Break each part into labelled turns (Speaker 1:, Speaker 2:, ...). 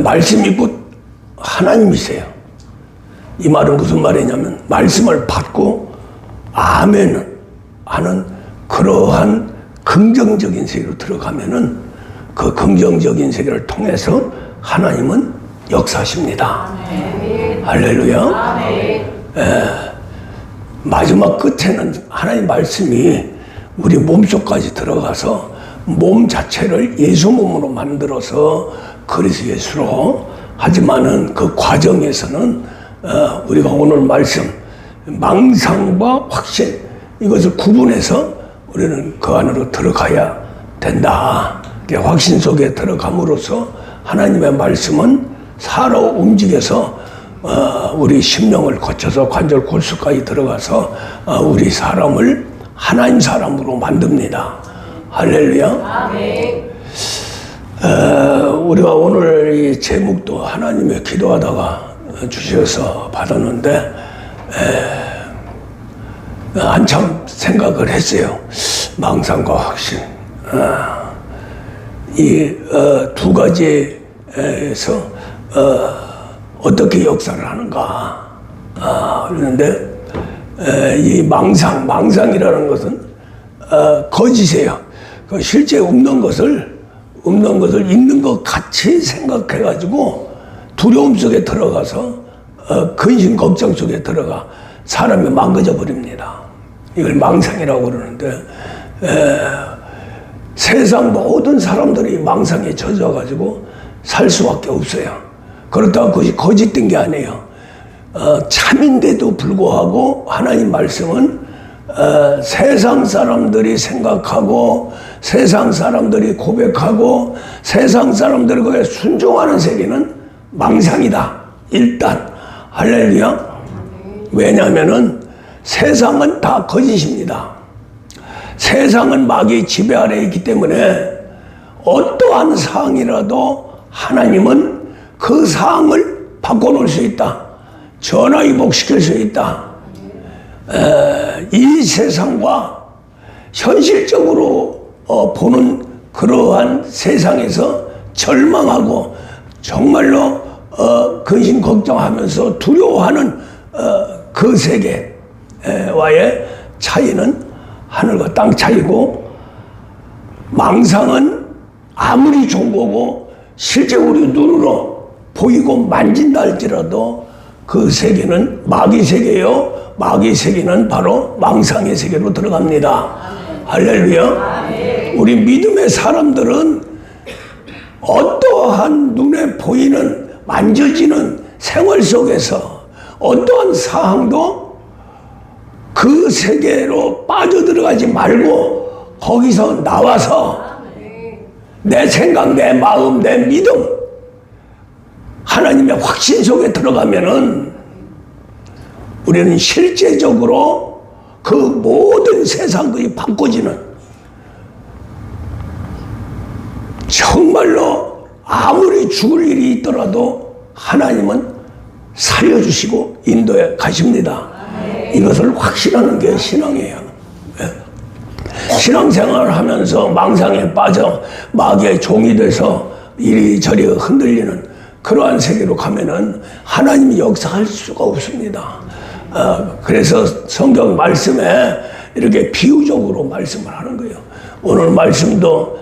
Speaker 1: 말씀이 곧 하나님이세요. 이 말은 무슨 말이냐면 말씀을 받고 아멘 하는 그러한 긍정적인 세계로 들어가면은 그 긍정적인 세계를 통해서 하나님은 역사하십니다. 아멘. 할렐루야. 아멘. 마지막 끝에는 하나님 말씀이 우리 몸속까지 들어가서 몸 자체를 예수 몸으로 만들어서 그리스도 예수로, 하지만은 그 과정에서는 우리가 오늘 말씀 망상과 확신, 이것을 구분해서 우리는 그 안으로 들어가야 된다. 확신 속에 들어감으로써 하나님의 말씀은 살아 움직여서 우리 심령을 거쳐서 관절 골수까지 들어가서 우리 사람을 하나님 사람으로 만듭니다. 할렐루야. 아멘. 우리가 오늘 이 제목도 하나님의 기도하다가 주셔서 받았는데 한참 생각을 했어요. 망상과 확신. 이 두 가지에서 어떻게 역사를 하는가. 그런데 이 망상이라는 것은 거짓이에요. 실제 없는 것을 있는 것 같이 생각해가지고 두려움 속에 들어가서 근심 걱정 속에 들어가 사람이 망가져 버립니다. 이걸 망상이라고 그러는데 세상 모든 사람들이 망상에 젖어가지고 살 수밖에 없어요. 그렇다고 그것이 거짓된 게 아니에요. 참인데도 불구하고 하나님 말씀은 세상 사람들이 생각하고 세상 사람들이 고백하고 세상 사람들이 그에 순종하는 세계는 망상이다. 일단 할렐루야. 왜냐하면은 세상은 다 거짓입니다. 세상은 마귀의 지배 아래에 있기 때문에 어떠한 사항이라도 하나님은 그 사항을 바꿔놓을 수 있다. 전화위복시킬 수 있다. 이 세상과 현실적으로 보는 그러한 세상에서 절망하고 정말로 근심 걱정하면서 두려워하는 그 세계와의 차이는 하늘과 땅 차이고, 망상은 아무리 좋은 거고 실제 우리 눈으로 보이고 만진다 할지라도 그 세계는 마귀 세계요. 마귀 세계는 바로 망상의 세계로 들어갑니다. 할렐루야. 우리 믿음의 사람들은 어떠한 눈에 보이는 만져지는 생활 속에서 어떠한 사항도 그 세계로 빠져들어가지 말고 거기서 나와서 내 생각, 내 마음, 내 믿음, 하나님의 확신 속에 들어가면은 우리는 실제적으로 그 모든 세상들이 바꿔지는, 정말로 아무리 죽을 일이 있더라도 하나님은 살려주시고 인도해 가십니다. 이것을 확신하는 게 신앙이에요. 신앙생활을 하면서 망상에 빠져 마귀의 종이 돼서 이리저리 흔들리는 그러한 세계로 가면은 하나님이 역사할 수가 없습니다. 그래서 성경 말씀에 이렇게 비유적으로 말씀을 하는 거예요. 오늘 말씀도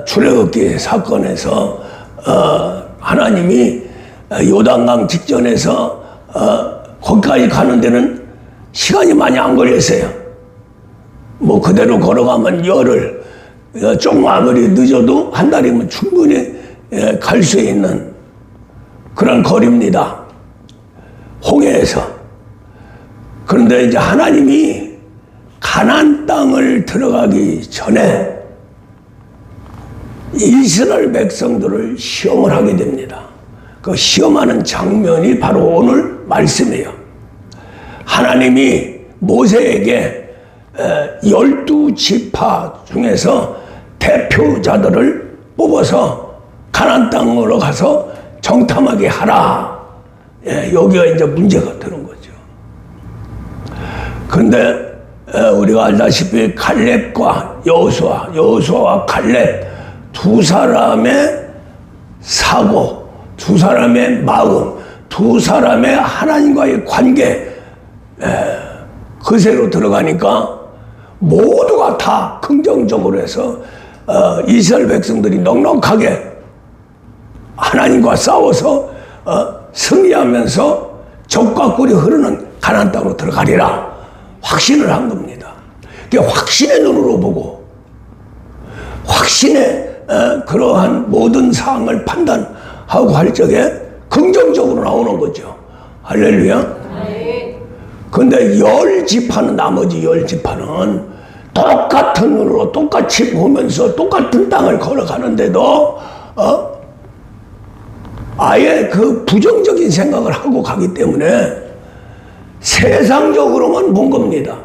Speaker 1: 출애굽기 사건에서 하나님이 요단강 직전에서 거기까지 가는 데는 시간이 많이 안 걸렸어요. 뭐 그대로 걸어가면 열흘, 좀 아무리 늦어도 한 달이면 충분히 갈 수 있는 그런 거리입니다. 홍해에서. 그런데 이제 하나님이 가나안 땅을 들어가기 전에 이스라엘 백성들을 시험을 하게 됩니다. 그 시험하는 장면이 바로 오늘 말씀이에요. 하나님이 모세에게 12지파 중에서 대표자들을 뽑아서 가나안 땅으로 가서 정탐하게 하라. 여기가 이제 문제가 되는 거죠. 그런데 우리가 알다시피 갈렙과 여호수아와 갈렙 두 사람의 사고, 두 사람의 마음, 두 사람의 하나님과의 관계, 그새로 들어가니까 모두가 다 긍정적으로 해서 이스라엘 백성들이 넉넉하게 하나님과 싸워서 승리하면서 적과 꿀이 흐르는 가나안 땅으로 들어가리라 확신을 한 겁니다. 확신의 눈으로 보고 확신의 그러한 모든 사항을 판단하고 할 적에 긍정적으로 나오는 거죠. 할렐루야. 근데 10지파는, 나머지 10지파는 똑같은 눈으로 똑같이 보면서 똑같은 땅을 걸어가는데도 아예 그 부정적인 생각을 하고 가기 때문에 세상적으로만 본 겁니다.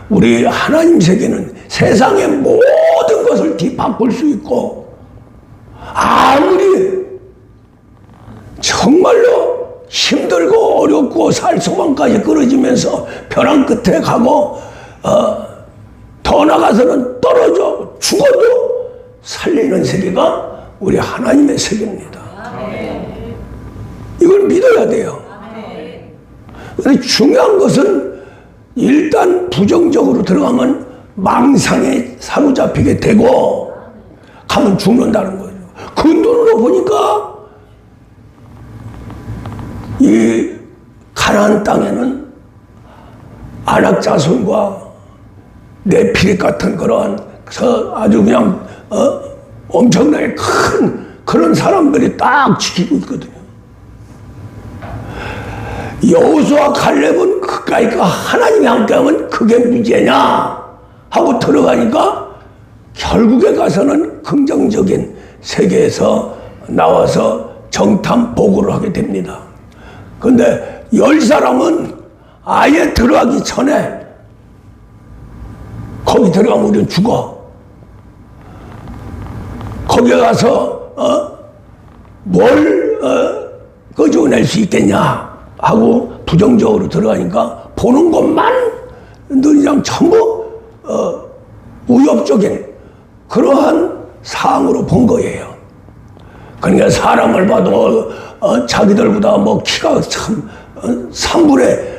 Speaker 1: 우리 하나님 세계는 세상의 모든 것을 뒤바꿀 수 있고, 아무리 정말로 힘들고 어렵고 살 소망까지 끊어지면서 벼랑 끝에 가고 더 나가서는 떨어져 죽어도 살리는 세계가 우리 하나님의 세계입니다. 이걸 믿어야 돼요. 근데 중요한 것은 일단 부정적으로 들어가면 망상에 사로잡히게 되고 가면 죽는다는 거죠. 그 눈으로 보니까 이 가나안 땅에는 아낙 자손과 네피릿 같은 그러한 아주 그냥 엄청나게 큰 그런 사람들이 딱 지키고 있거든요. 여호수아 갈렙은 그까이까 하나님이 함께하면 그게 문제냐 하고 들어가니까 결국에 가서는 긍정적인 세계에서 나와서 정탐 보고를 하게 됩니다. 근데 10사람은 아예 들어가기 전에 거기 들어가면 우리는 죽어. 거기에 가서 뭘 끄집어낼 수 있겠냐 하고 부정적으로 들어가니까 보는 것만 눈이랑 전부 우엽적인 그러한 사항으로 본 거예요. 그러니까 사람을 봐도 자기들보다 뭐 키가 참 3분의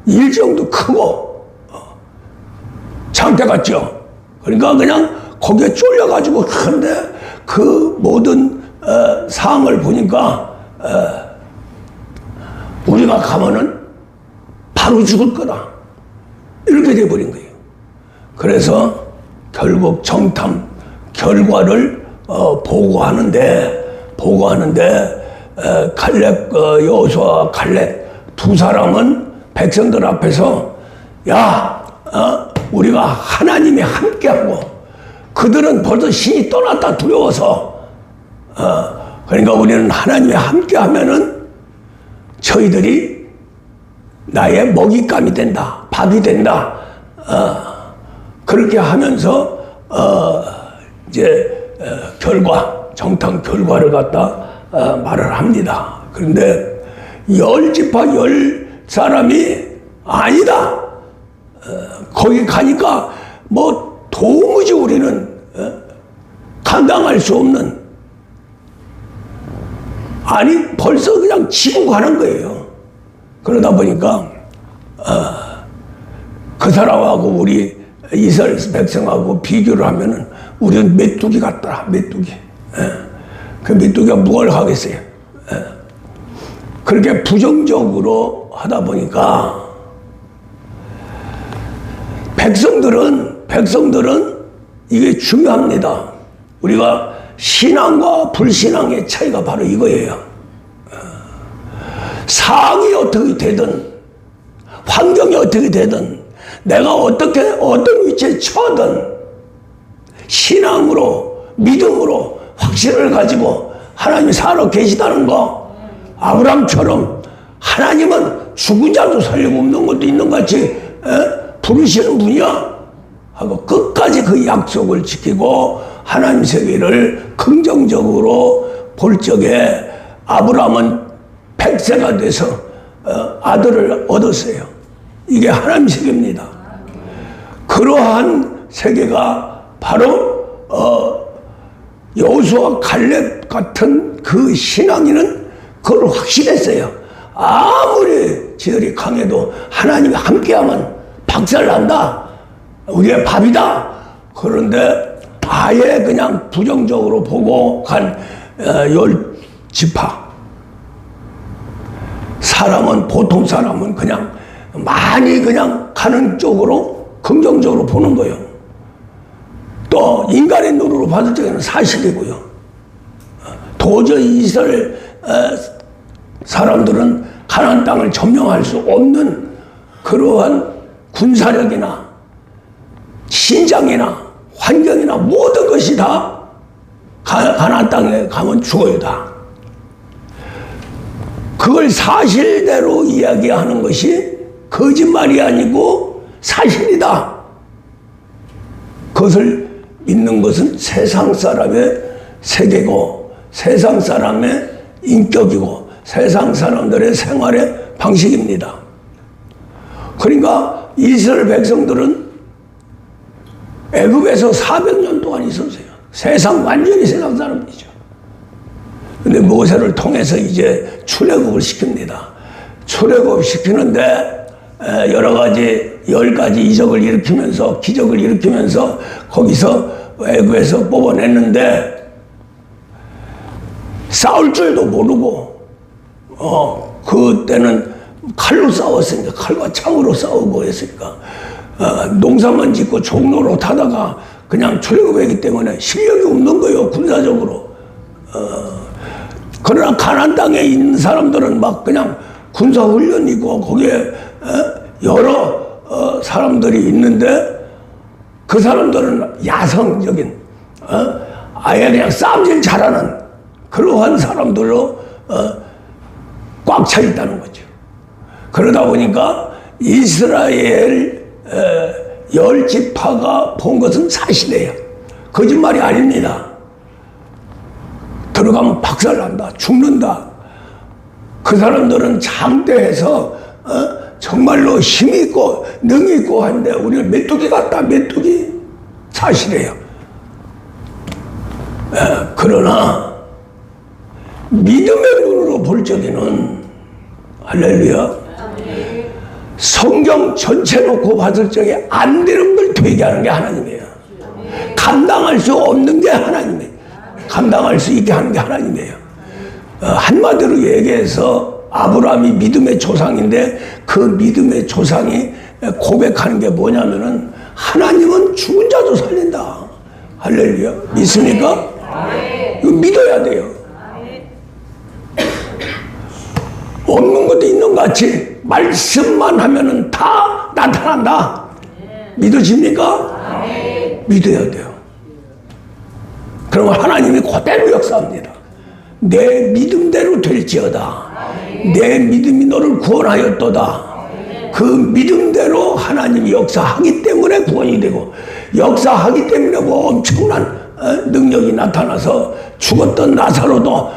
Speaker 1: 1 정도 크고 장대 같죠. 그러니까 그냥 거기에 쫄려가지고 그런데 그 모든 사항을 보니까 우리가 가면은 바로 죽을 거다 이렇게 돼버린 거예요. 그래서 결국 정탐 결과를 보고하는데 갈렙, 여호수아 갈렙 두 사람은 백성들 앞에서 우리가 하나님이 함께하고 그들은 벌써 신이 떠났다 두려워서 그러니까 우리는 하나님이 함께하면은 저희들이 나의 먹잇감이 된다, 밥이 된다. 그렇게 하면서 이제 정탐 결과를 갖다 말을 합니다. 그런데 10지파 10사람이 아니다. 거기 가니까 뭐 도무지 우리는 감당할 수 없는, 아니 벌써 그냥 지고 가는 거예요. 그러다 보니까 그 사람하고 우리 이스라엘 백성하고 비교를 하면은 우리는 메뚜기 같더라. 메뚜기. 그 메뚜기가 뭘 하겠어요. 그렇게 부정적으로 하다 보니까 백성들은 이게 중요합니다. 우리가 신앙과 불신앙의 차이가 바로 이거예요. 상황이 어떻게 되든 환경이 어떻게 되든 내가 어떤 위치에 처하든 신앙으로 믿음으로 확신을 가지고 하나님이 살아 계시다는 거, 아브라함처럼 하나님은 죽은 자도 살리고 없는 것도 있는 같이 부르시는 분이야 하고 끝까지 그 약속을 지키고 하나님 세계를 긍정적으로 볼 적에 아브라함은 100세가 돼서 아들을 얻었어요. 이게 하나님 세계입니다. 그러한 세계가 바로 여호수아 갈렙 같은 그 신앙인은 그걸 확신했어요. 아무리 지들이 강해도 하나님이 함께하면 박살난다. 우리의 밥이다. 그런데 아예 그냥 부정적으로 보고 간 10지파. 사람은, 보통 사람은 그냥 많이 그냥 가는 쪽으로 긍정적으로 보는 거예요. 또 인간의 눈으로 봤을 때는 사실이고요. 도저히 이스라엘 사람들은 가나안 땅을 점령할 수 없는 그러한 군사력이나 신장이나 환경이나 모든 것이 다 가나안 땅에 가면 죽어요 다. 그걸 사실대로 이야기하는 것이 거짓말이 아니고 사실이다. 그것을 믿는 것은 세상 사람의 세계고 세상 사람의 인격이고 세상 사람들의 생활의 방식입니다. 그러니까 이스라엘 백성들은 애굽에서 400년 동안 있었어요. 완전히 세상 사람이죠. 근데 모세를 통해서 이제 출애굽을 시킵니다. 출애굽 시키는데 여러 가지 10가지 이적을 일으키면서 기적을 일으키면서 거기서 애굽에서 뽑아냈는데 싸울 줄도 모르고 그때는 칼로 싸웠으니까 칼과 창으로 싸우고 했으니까 농사만 짓고 종로로 타다가 그냥 출애굽했기 때문에 실력이 없는 거예요 군사적으로. 그러나 가나안 땅에 있는 사람들은 막 그냥 군사훈련이고 거기에 여러 사람들이 있는데 그 사람들은 야성적인 아예 그냥 싸움질 잘하는 그러한 사람들로 꽉 차 있다는 거죠. 그러다 보니까 이스라엘 10지파가 본 것은 사실이에요. 거짓말이 아닙니다. 들어가면 박살난다. 죽는다. 그 사람들은 장대해서 정말로 힘이 있고 능이 있고 한데 우리는 메뚜기 같다. 메뚜기. 사실이에요. 그러나 믿음의 눈으로 볼 적에는 할렐루야. 성경 전체 놓고 봤을 적에 안 되는 걸 되게 하는 게 하나님이에요. 감당할 수 없는 게 하나님이에요. 감당할 수 있게 하는 게 하나님이에요. 한마디로 얘기해서 아브라함이 믿음의 조상인데 그 믿음의 조상이 고백하는 게 뭐냐면은 하나님은 죽은 자도 살린다. 할렐루야. 믿습니까? 이거 믿어야 돼요. 없는 것도 있는 것 같이 말씀만 하면은 다 나타난다. 믿어집니까? 믿어야 돼요. 그러면 하나님이 그대로 역사합니다. 내 믿음대로 될지어다. 내 믿음이 너를 구원하였도다. 그 믿음대로 하나님이 역사하기 때문에 구원이 되고 역사하기 때문에 뭐 엄청난 능력이 나타나서 죽었던 나사로도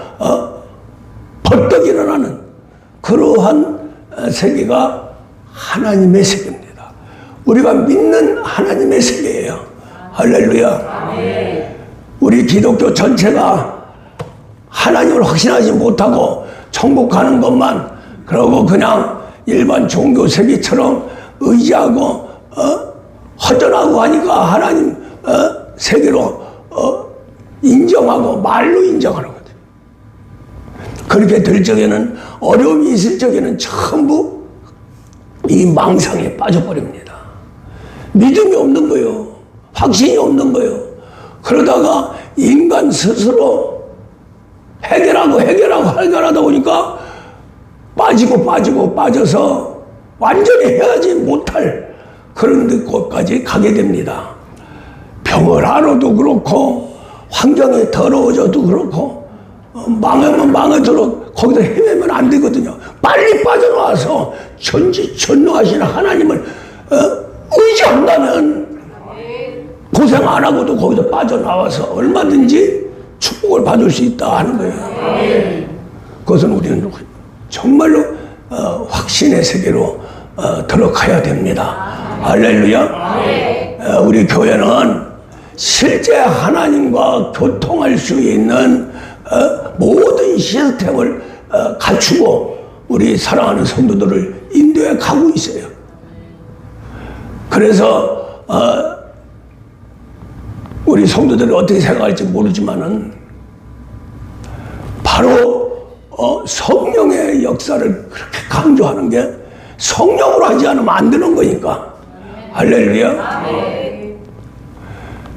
Speaker 1: 벌떡 일어나는 그러한 세계가 하나님의 세계입니다. 우리가 믿는 하나님의 세계예요. 할렐루야. 우리 기독교 전체가 하나님을 확신하지 못하고 천국 가는 것만 그러고 그냥 일반 종교 세계처럼 의지하고 허전하고 하니까 하나님 세계로 인정하고 말로 인정하는 거죠. 그렇게 될 적에는 어려움이 있을 적에는 전부 이 망상에 빠져버립니다. 믿음이 없는 거예요. 확신이 없는 거예요. 그러다가 인간 스스로 해결하다 보니까 빠져서 완전히 해야지 못할 그런 곳까지 가게 됩니다. 병을 알아도 그렇고 환경이 더러워져도 그렇고 망하면 망하도록 거기서 헤매면 안 되거든요. 빨리 빠져나와서 전지전능하신 하나님을 의지한다면 고생 안 하고도 거기서 빠져나와서 얼마든지 축복을 받을 수 있다 하는 거예요. 그것은 우리는 정말로 확신의 세계로 들어가야 됩니다. 할렐루야. 우리 교회는 실제 하나님과 교통할 수 있는 모든 시스템을 갖추고 우리 사랑하는 성도들을 인도해 가고 있어요. 그래서 우리 성도들이 어떻게 생각할지 모르지만은 바로 성령의 역사를 그렇게 강조하는 게 성령으로 하지 않으면 안 되는 거니까. 할렐루야.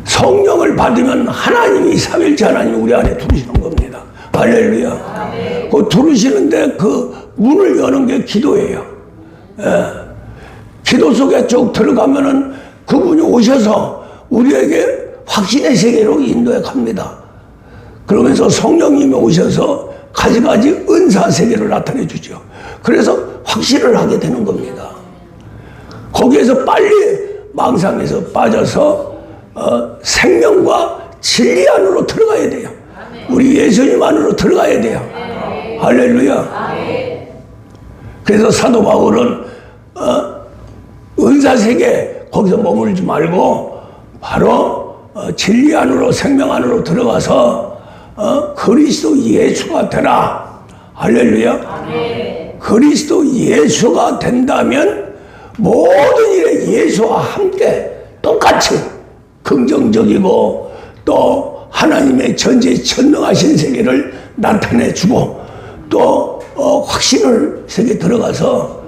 Speaker 1: 성령을 받으면 하나님이 삼일째 하나님이 우리 안에 들으시는 겁니다. 할렐루야. 그 들으시는데 그 문을 여는 게 기도예요. 기도 속에 쭉 들어가면은 그분이 오셔서 우리에게 확신의 세계로 인도해 갑니다. 그러면서 성령님이 오셔서 가지가지 은사 세계를 나타내 주죠. 그래서 확신을 하게 되는 겁니다. 거기에서 빨리 망상에서 빠져서 생명과 진리 안으로 들어가야 돼요. 우리 예수님 안으로 들어가야 돼요. 할렐루야. 그래서 사도 바울은 은사 세계 거기서 머물지 말고 바로 진리 안으로 생명 안으로 들어가서 그리스도 예수가 되라. 할렐루야. 그리스도 예수가 된다면 모든 일에 예수와 함께 똑같이 긍정적이고 또 하나님의 전지전능하신 세계를 나타내주고 또 확신을 세계 들어가서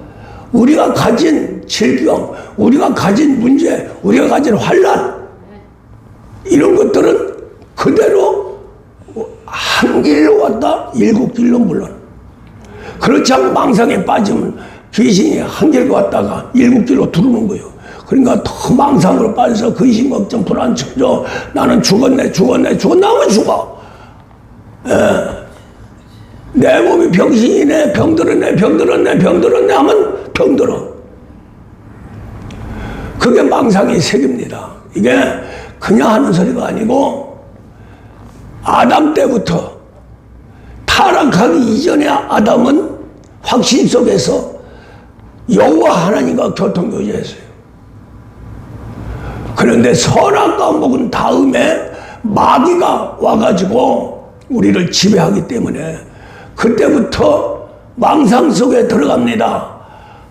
Speaker 1: 우리가 가진 질병, 우리가 가진 문제, 우리가 가진 환난 이런 것들은 그대로 한 길로 왔다 일곱 길로 물론 그렇지 않고 망상에 빠지면 귀신이 한 길로 왔다가 일곱 길로 들어오는 거예요. 그러니까 더 망상으로 빠져서 근심, 걱정, 불안, 초조 나는 죽었네 하면 죽어. 내 몸이 병신이네 병들었네 하면 병들어. 그게 망상의 세계입니다. 이게 그냥 하는 소리가 아니고 아담 때부터 타락하기 이전에 아담은 확신 속에서 여호와 하나님과 교통교제했어요. 그런데 선악과 먹은 다음에 마귀가 와가지고 우리를 지배하기 때문에 그때부터 망상 속에 들어갑니다.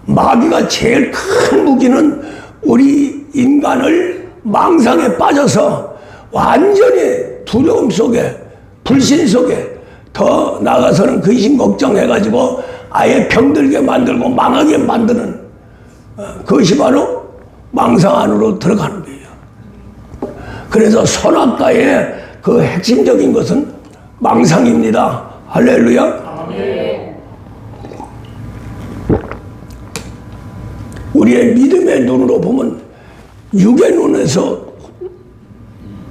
Speaker 1: 마귀가 제일 큰 무기는 우리 인간을 망상에 빠져서 완전히 두려움 속에 불신 속에 더 나가서는 근심 걱정해가지고 아예 병들게 만들고 망하게 만드는 그것이 바로 망상 안으로 들어가는 거예요. 그래서 선악과의 그 핵심적인 것은 망상입니다. 할렐루야. 우리의 믿음의 눈으로 보면 육의 눈에서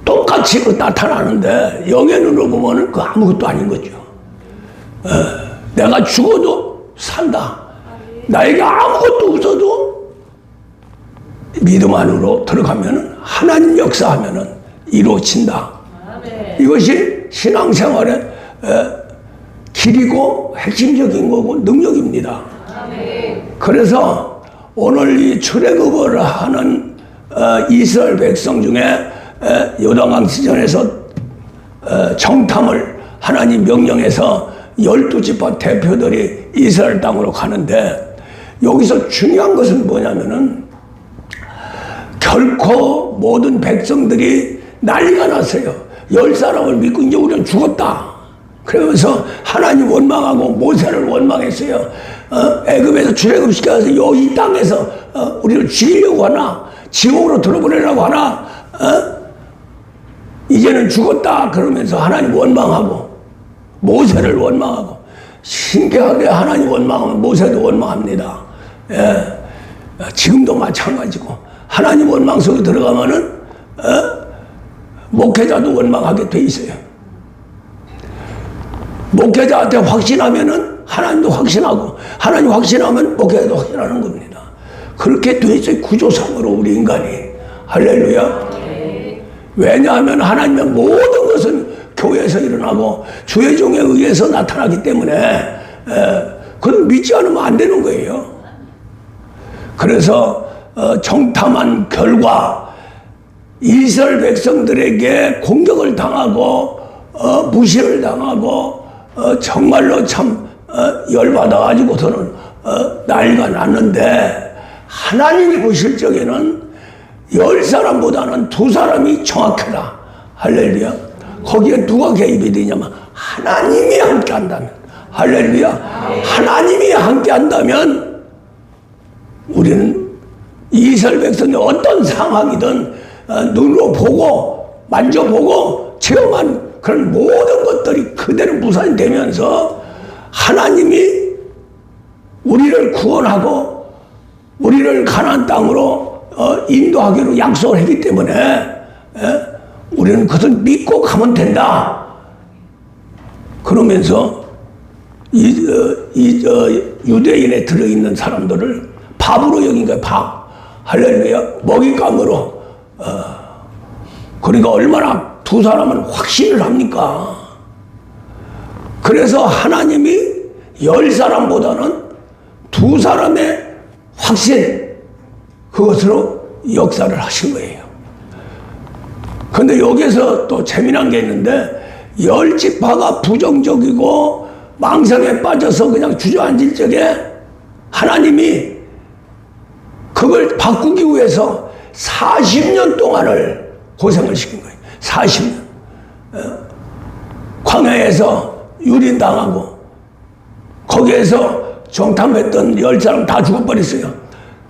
Speaker 1: 똑같이 나타나는데 영의 눈으로 보면 그 아무것도 아닌 거죠. 내가 죽어도 산다. 나에게 아무것도 없어도 믿음 안으로 들어가면 하나님 역사하면 이루어진다. 이것이 신앙생활의 길이고 핵심적인 거고 능력입니다. 그래서 오늘 이 출애굽을 하는 이스라엘 백성 중에 요단강 시전에서 정탐을 하나님 명령해서 12지파 대표들이 이스라엘 땅으로 가는데 여기서 중요한 것은 뭐냐면은 결코 모든 백성들이 난리가 났어요. 10사람을 믿고 이제 우리는 죽었다. 그러면서 하나님 원망하고 모세를 원망했어요. 애굽에서 출애굽시켜서 여기 땅에서 우리를 죽이려고 하나? 지옥으로 들어보내려고 하나? 이제는 죽었다. 그러면서 하나님 원망하고 모세를 원망하고 신기하게 하나님 원망하면 모세도 원망합니다. 지금도 마찬가지고 하나님 원망 속에 들어가면은 목회자도 원망하게 돼 있어요. 목회자한테 확신하면은 하나님도 확신하고 하나님 확신하면 목회자도 확신하는 겁니다. 그렇게 돼 있어요. 구조상으로 우리 인간이. 할렐루야. 왜냐하면 하나님의 모든 것은 교회에서 일어나고 주의 종에 의해서 나타나기 때문에 그건 믿지 않으면 안 되는 거예요. 그래서 정탐한 결과 이스라엘 백성들에게 공격을 당하고 무시를 당하고 정말로 참 열받아가지고서는 난리가 났는데, 하나님이 보실 적에는 10사람보다는 2사람이 정확하다. 할렐루야. 거기에 누가 개입이 되냐면 하나님이 함께 한다면, 할렐루야. 하나님이 함께 한다면 우리는 이스라엘 백성이 어떤 상황이든 눈으로 보고 만져보고 체험한 그런 모든 것들이 그대로 무산이 되면서 하나님이 우리를 구원하고 우리를 가나안 땅으로 인도하기로 약속을 했기 때문에 우리는 그것을 믿고 가면 된다. 그러면서 유대인에 들어있는 사람들을 밥으로 여긴 거예요. 밥. 할렐루야. 먹잇감으로. 그러니까 얼마나 2사람은 확신을 합니까? 그래서 하나님이 10사람보다는 2사람의 확신, 그것으로 역사를 하신 거예요. 근데 여기서 또 재미난 게 있는데, 10지파가 부정적이고 망상에 빠져서 그냥 주저앉을 적에 하나님이 그걸 바꾸기 위해서 40년 동안을 고생을 시킨 거예요. 40년. 광야에서 유린당하고 거기에서 정탐했던 10사람 다 죽어버렸어요.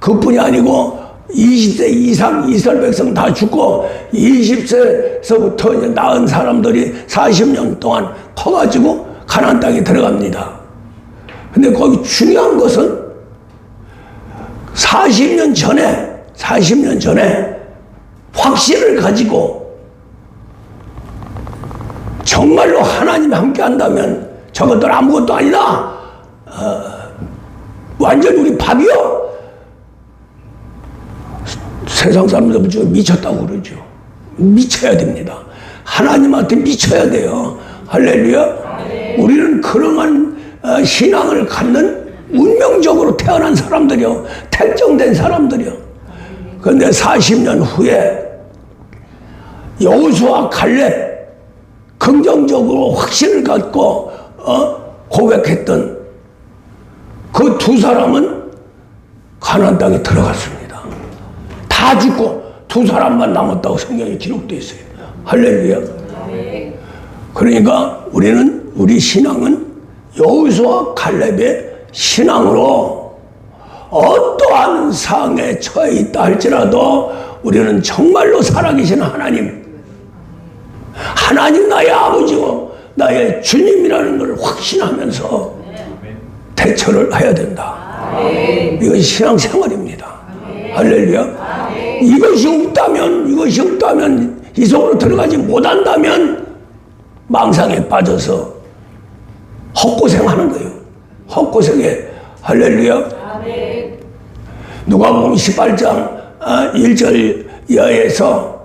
Speaker 1: 그뿐이 아니고 20세 이상 이스라엘 백성 다 죽고 20세서부터 이제 낳은 사람들이 40년 동안 커가지고 가나안 땅에 들어갑니다. 근데 거기 중요한 것은 40년 전에 확신을 가지고 정말로 하나님이 함께 한다면 저것들 아무것도 아니다. 완전히 우리 밥이요. 세상 사람들 미쳤다고 그러죠. 미쳐야 됩니다. 하나님한테 미쳐야 돼요. 할렐루야. 우리는 그러한 신앙을 갖는 운명적으로 태어난 사람들이요. 택정된 사람들이요. 그런데 40년 후에 여호수아 갈렙 긍정적으로 확신을 갖고 고백했던 그 2사람은 가나안 땅에 들어갔습니다. 다 죽고 2사람만 남았다고 성경에 기록되어 있어요. 할렐루야. 그러니까 우리 신앙은 여호수아 갈렙의 신앙으로 어떠한 상황에 처해 있다 할지라도 우리는 정말로 살아계신 하나님 나의 아버지고 나의 주님이라는 걸 확신하면서 대처를 해야 된다. 이것이 신앙생활입니다. 할렐루야. 이것이 없다면 이 속으로 들어가지 못한다면 망상에 빠져서 헛고생하는 거예요. 헛고생에. 할렐루야. 누가복음 18장 1절 이하에서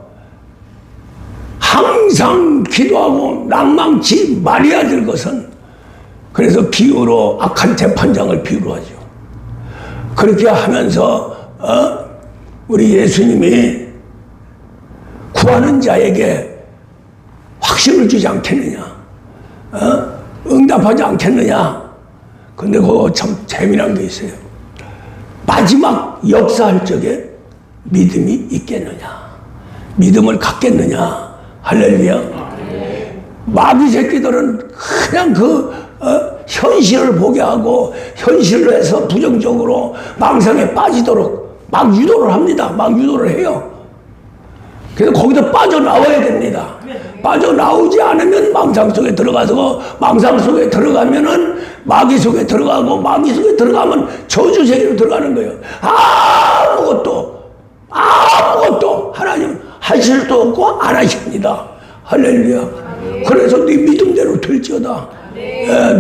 Speaker 1: 항상 기도하고 낭망치 말해야 될 것은, 그래서 비유로 악한 재판장을 비유로 하죠. 그렇게 하면서 우리 예수님이 구하는 자에게 확신을 주지 않겠느냐, 응답하지 않겠느냐. 근데 그거 참 재미난 게 있어요. 마지막 역사할 적에 믿음이 있겠느냐, 믿음을 갖겠느냐. 할렐루야. 마귀 새끼들은 그냥 현실을 보게 하고 현실로 해서 부정적으로 망상에 빠지도록 막 유도를 합니다. 막 유도를 해요. 그래서 거기서 빠져나와야 됩니다. 빠져나오지 않으면 망상 속에 들어가서, 망상 속에 들어가면은 마귀 속에 들어가고, 마귀 속에 들어가면 저주 세계로 들어가는 거예요. 아무것도 하나님 하실 수도 없고 안 하십니다. 할렐루야. 그래서 네 믿음대로 될지어다.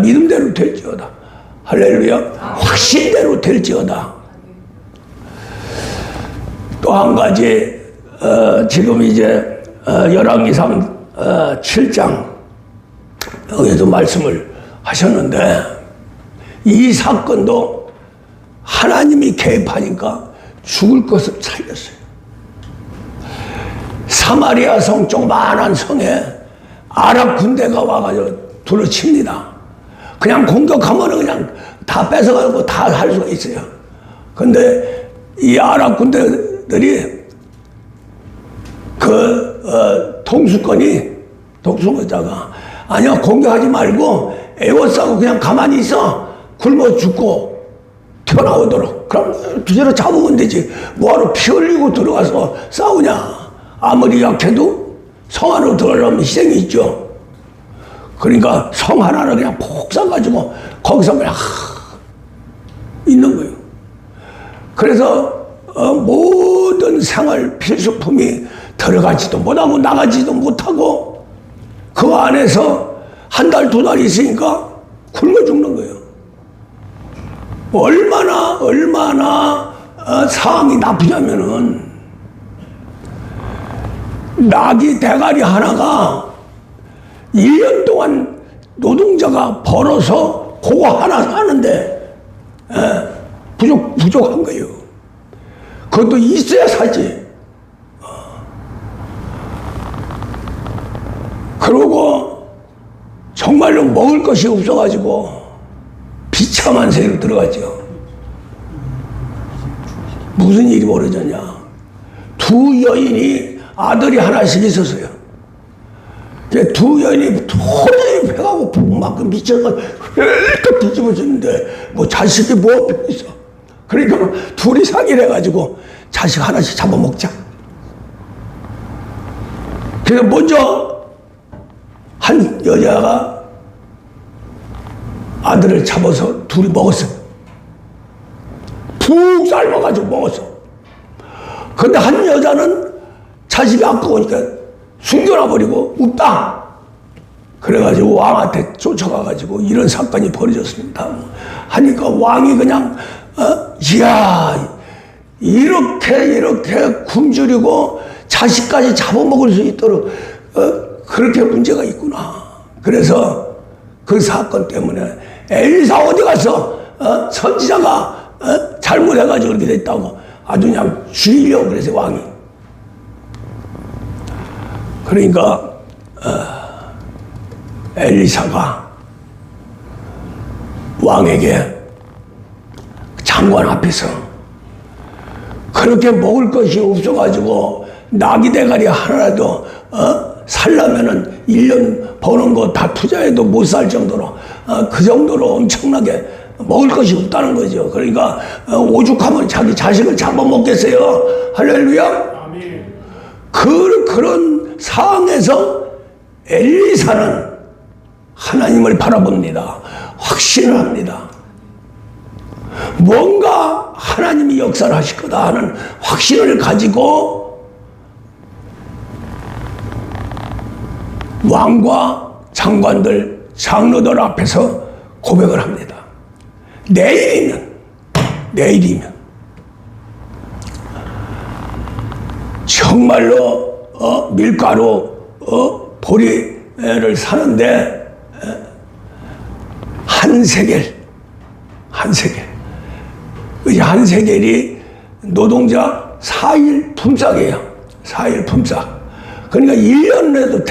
Speaker 1: 믿음대로 될지어다. 할렐루야. 확신대로 될지어다. 또 한 가지, 지금 이제 열왕기상 7장 여기에도 말씀을 하셨는데, 이 사건도 하나님이 개입하니까 죽을 것을 살렸어요. 사마리아 성 조그만한 성에 아랍 군대가 와가지고 둘러칩니다. 그냥 공격하면 그냥 다 뺏어가고 다 할 수가 있어요. 근데 이 아랍 군대들이 통수권자가 아니야, 공격하지 말고 애워싸고 그냥 가만히 있어. 굶어 죽고 튀어나오도록. 그럼 주제로 잡으면 되지. 뭐하러 피 흘리고 들어가서 싸우냐. 아무리 약해도 성 안으로 들어가려면 희생이 있죠. 그러니까 성 하나를 그냥 폭 싸가지고 거기서 그냥 있는 거예요. 그래서 모든 생활 필수품이 들어가지도 못하고 나가지도 못하고 그 안에서 한 달, 두 달 있으니까 굶어 죽는 거예요. 얼마나 상황이 나쁘냐면은 나귀 대가리 하나가 1년 동안 노동자가 벌어서 그거 하나 사는데 부족한 거예요. 그것도 있어야 사지. 그러고 정말로 먹을 것이 없어가지고 비참한 세계로 들어갔죠. 무슨 일이 벌어졌냐. 두 여인이 아들이 하나씩 있었어요. 두 여인이 도저히 배가 고프고 막 미쳐서 헐떡 뒤집어지는데 뭐 자식이 뭐 있어. 그러니까 둘이 상의를 해가지고 자식 하나씩 잡아먹자. 그래서 먼저 한 여자가 아들을 잡아서 둘이 먹었어요. 푹 삶아가지고 먹었어. 근데 한 여자는 자식이 아까우니까 숨겨놔버리고 없다. 그래가지고 왕한테 쫓아가가지고 이런 사건이 벌어졌습니다. 하니까 왕이 그냥 이야, 이렇게 굶주리고 자식까지 잡아먹을 수 있도록 그렇게 문제가 있구나. 그래서 그 사건 때문에 엘리사 어디 가서 선지자가 잘못해가지고 그렇게 됐다고 아주 그냥 죽이려고 그래서 왕이. 그러니까 엘리사가 왕에게 장관 앞에서 그렇게 먹을 것이 없어가지고 나귀 대가리 하나라도 살려면은 1년 버는 거 다 투자해도 못 살 정도로 그 정도로 엄청나게 먹을 것이 없다는 거죠. 그러니까 오죽하면 자기 자식을 잡아먹겠어요. 할렐루야. 아멘. 그런 상황에서 엘리사는 하나님을 바라봅니다. 확신을 합니다. 뭔가 하나님이 역사를 하실 거다 하는 확신을 가지고 왕과 장관들, 장로들 앞에서 고백을 합니다. 내일이면 정말로 밀가루 보리를 사는데 한 세겔이 노동자 4일 품삯이에요. 4일 품삯. 그러니까 1년 내도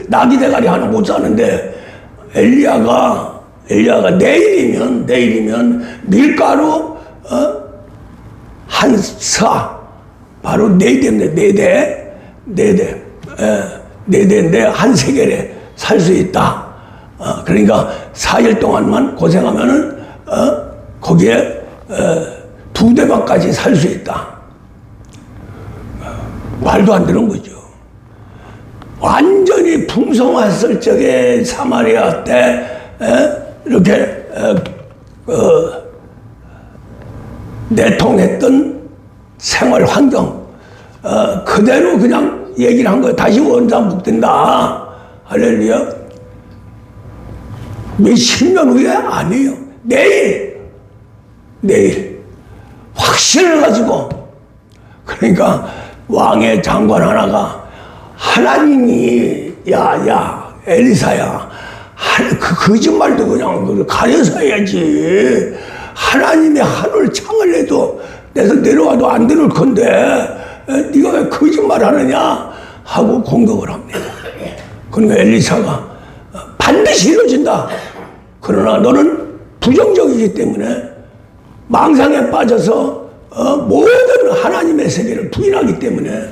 Speaker 1: 나귀 대가리 하나 못 사는데 엘리야가 내일이면 밀가루 한 사, 바로 4대인데 한 세겔에 살 수 있다. 그러니까 4일 동안만 고생하면은 거기에 2대밖까지 살 수 있다. 말도 안 되는 거죠. 완전히 풍성했을 적에 사마리아 때 이렇게 내통했던 생활 환경 그대로 그냥 얘기를 한 거예요. 다시 원상복된다. 할렐루야. 몇십 년 후에 아니에요. 내일 확신을 가지고. 그러니까 왕의 장관 하나가 하나님이 야 엘리사야 그 거짓말도 그냥 가려서 해야지. 하나님이 하늘 창을 내도 내서 내려와도 안 들을 건데 네가 왜 거짓말 하느냐. 하고 공격을 합니다. 그러니까 엘리사가 반드시 이루어진다. 그러나 너는 부정적이기 때문에 망상에 빠져서 모든 하나님의 세계를 부인하기 때문에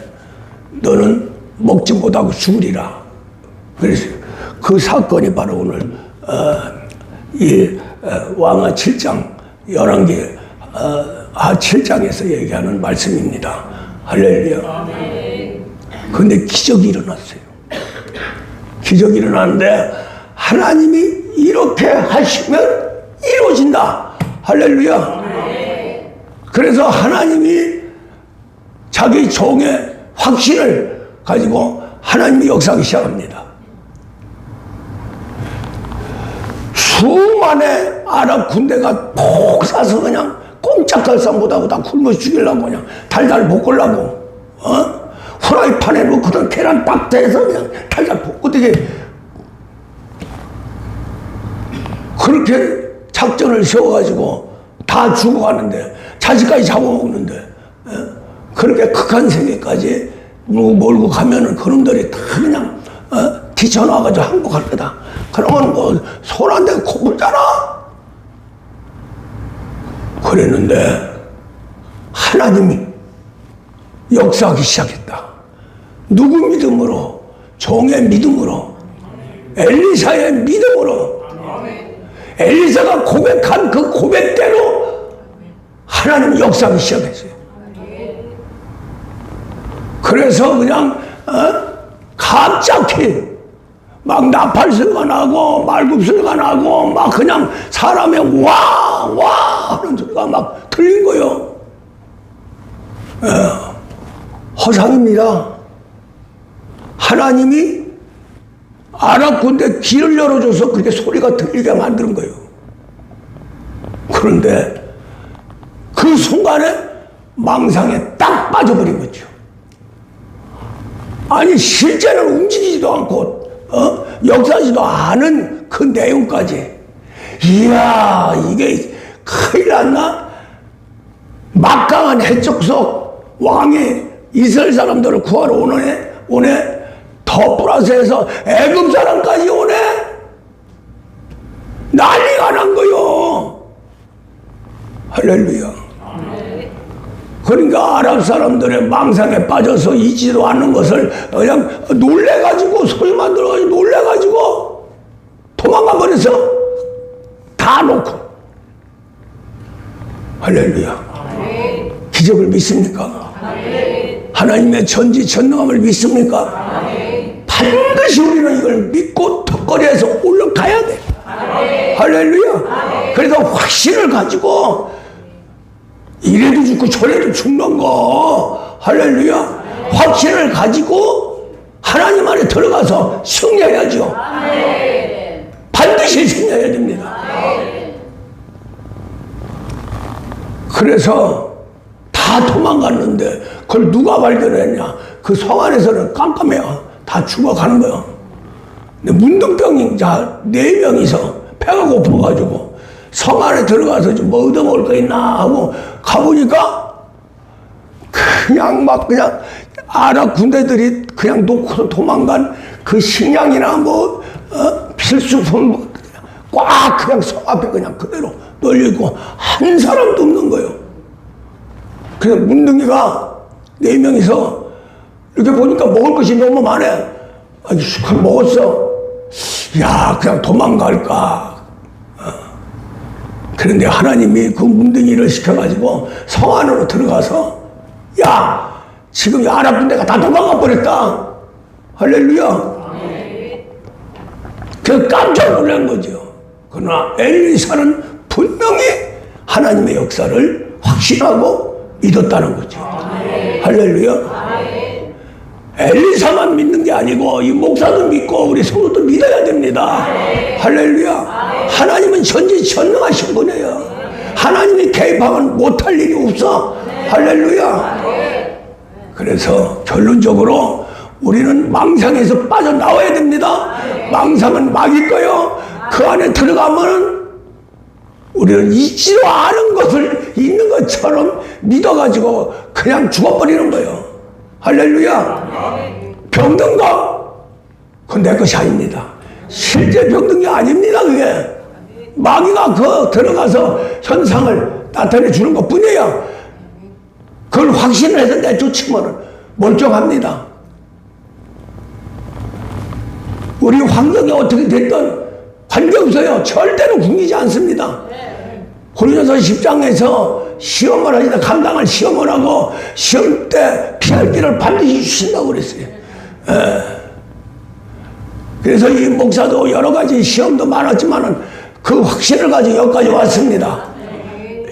Speaker 1: 너는 먹지 못하고 죽으리라. 그래서 그 사건이 바로 오늘 왕하 7장 11개 7장에서 얘기하는 말씀입니다. 할렐루야. 그런데 기적이 일어났어요. 기적이 일어났는데 하나님이 이렇게 하시면 이루어진다. 할렐루야. 그래서 하나님이 자기 종의 확신을 가지고 하나님이 역사하기 시작합니다. 수만의 아랍 군대가 폭 사서 그냥 꼼짝할 사 못하고 다 굶어 죽이려고 그냥 달달 볶으려고 후라이팬에 넣고든 계란 딱 대서 그냥 달달 볶고 되게 그렇게 작전을 세워가지고 다 죽어가는데 자식까지 잡아먹는데 그렇게 극한 세계까지 몰고 가면은 그놈들이 다 그냥 뒤쳐나와가지고 항복할 거다. 그러면 뭐 손 안 대고 코 물잖아. 그랬는데 하나님이 역사하기 시작했다. 누구 믿음으로? 종의 믿음으로, 엘리사의 믿음으로. 엘리사가 고백한 그 고백대로 하나님이 역사하기 시작했어요. 그래서 그냥 갑자기 막 나팔소리가 나고 말굽소리가 나고 막 그냥 사람의 와 하는 소리가 막 들린 거예요. 허상입니다. 하나님이 아랍 군대 길을 열어줘서 그렇게 소리가 들리게 만드는 거예요. 그런데 그 순간에 망상에 딱 빠져버린 거죠. 아니 실제는 움직이지도 않고 역사하지도 않은 그 내용까지 이야 이게 큰일 났나? 막강한 해적석 왕이 이스라엘 사람들을 구하러 오네 더 플러스해서 애굽 사람까지 오네. 난리가 난 거요. 할렐루야. 그러니까 아랍 사람들의 망상에 빠져서 잊지도 않는 것을 그냥 놀래가지고 소리만 들어가지고 놀래가지고 도망가 버려서 다 놓고. 할렐루야. 기적을 믿습니까? 하나님의 전지전능함을 믿습니까? 반드시 우리는 이걸 믿고 턱걸이에서 올라가야 돼. 할렐루야. 그래서 확신을 가지고 이래도 죽고 저래도 죽는 거. 할렐루야. 확신을 가지고 하나님 안에 들어가서 승리해야죠. 반드시 승리해야 됩니다. 그래서 다 도망갔는데 그걸 누가 발견했냐? 그 성 안에서는 깜깜해요. 다 죽어가는 거예요. 근데 문둥병자 4명이서 배가 고파가지고 성 안에 들어가서 좀 뭐 얻어먹을 거 있나 하고 가보니까 그냥 막 그냥 아랍 군대들이 그냥 놓고서 도망간 그 식량이나 뭐 필수품 뭐 꽉 그냥 성 앞에 그냥 그대로 널려있고 한 사람도 없는 거예요. 그래서 문둥이가 4명이서 이렇게 보니까 먹을 것이 너무 많아. 아니 그걸 먹었어. 야 그냥 도망갈까. 그런데 하나님이 그 문둥이를 시켜가지고 성 안으로 들어가서 야 지금 이 아랍 군대가 다 도망가 버렸다. 할렐루야. 그래서 깜짝 놀란 거죠. 그러나 엘리사는 분명히 하나님의 역사를 확신하고 믿었다는 거죠. 할렐루야. 엘리사만 믿는 게 아니고 이 목사도 믿고 우리 성도도 믿어야 됩니다. 할렐루야. 하나님은 전지전능하신 분이에요. 하나님이 개입하면 못할 일이 없어. 할렐루야. 그래서 결론적으로 우리는 망상에서 빠져나와야 됩니다. 망상은 막일 거요. 그 안에 들어가면 우리는 잊지도 않은 것을 있는 것처럼 믿어가지고 그냥 죽어버리는 거예요. 할렐루야. 병든가? 그건 내 것이 아닙니다. 실제 병든 게 아닙니다, 그게. 마귀가 그 들어가서 현상을 나타내 주는 것 뿐이에요. 그걸 확신을 해서 내쫓으면 멀쩡합니다. 우리 환경이 어떻게 됐든 관계없어요. 절대로 굶기지 않습니다. 고린도서 10장에서 시험을 하시다 감당할 시험을 하고 시험 때 피할 길을 반드시 주신다고 그랬어요. 그래서 이 목사도 여러 가지 시험도 많았지만은 그 확신을 가지고 여기까지 왔습니다.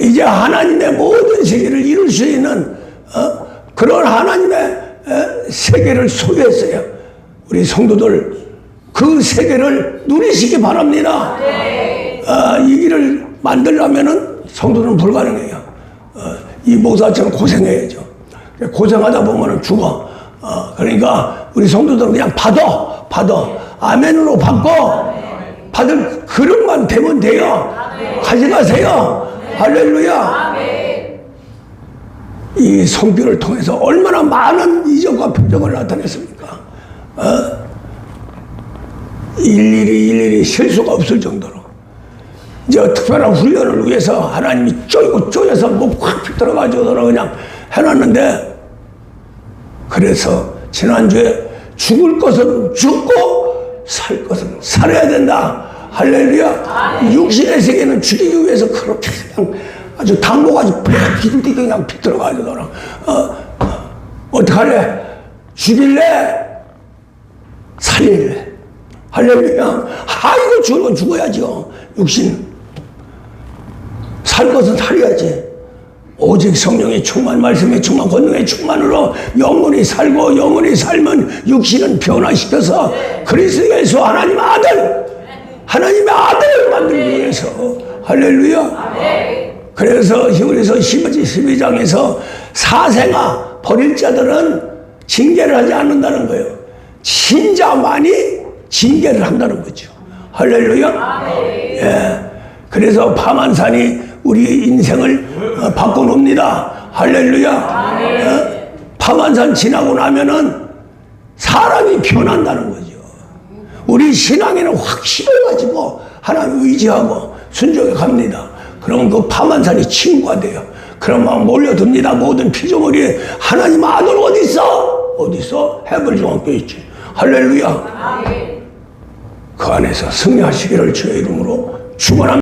Speaker 1: 이제 하나님의 모든 세계를 이룰 수 있는 그런 하나님의 세계를 소유했어요. 우리 성도들 그 세계를 누리시기 바랍니다. 이 길을 만들려면은 성도는 불가능해요. 이 목사처럼 고생해야죠. 고생하다 보면은 죽어. 그러니까 우리 성도들은 그냥 받아. 아멘으로 받고 받을 그릇만 되면 돼요. 가져가세요. 할렐루야. 이 성교를 통해서 얼마나 많은 이적과 표적을 나타냈습니까? 일일이 실수가 없을 정도로 이제 특별한 훈련을 위해서 하나님이 쪼여서 목 확 들어가지고 그냥 해놨는데, 그래서 지난주에 죽을 것은 죽고 살 것은 살아야 된다. 할렐루야. 육신의 세계는 죽이기 위해서 그렇게 그냥 아주 당고가지고 비둘기 그냥 피 들어가지고 어떡할래? 죽일래? 살릴래? 할렐루야. 아이고 죽으면 죽어야죠. 육신. 살 것은 살아야지. 오직 성령의 충만, 말씀의 충만, 권능의 충만으로 영원히 살고 영원히 살면 육신은 변화시켜서 그리스도 예수 하나님의 아들을 만들기 위해서. 할렐루야. 그래서 히브리서 12장에서 사생아 버릴 자들은 징계를 하지 않는다는 거예요. 신자만이 징계를 한다는 거죠. 할렐루야. 예. 그래서 파만산이 우리 인생을 바꿔놓습니다. 할렐루야. 파만산 지나고 나면은 사람이 변한다는 거죠. 우리 신앙에는 확신을 가지고 하나님 의지하고 순종해 갑니다. 그러면 그 파만산이 친구가 돼요. 그러면 몰려듭니다. 모든 피조물이 하나님 아들 어디 있어? 해벌 중학교 있지. 할렐루야. 그 안에서 승리하시기를 주의 이름으로 축원합니다.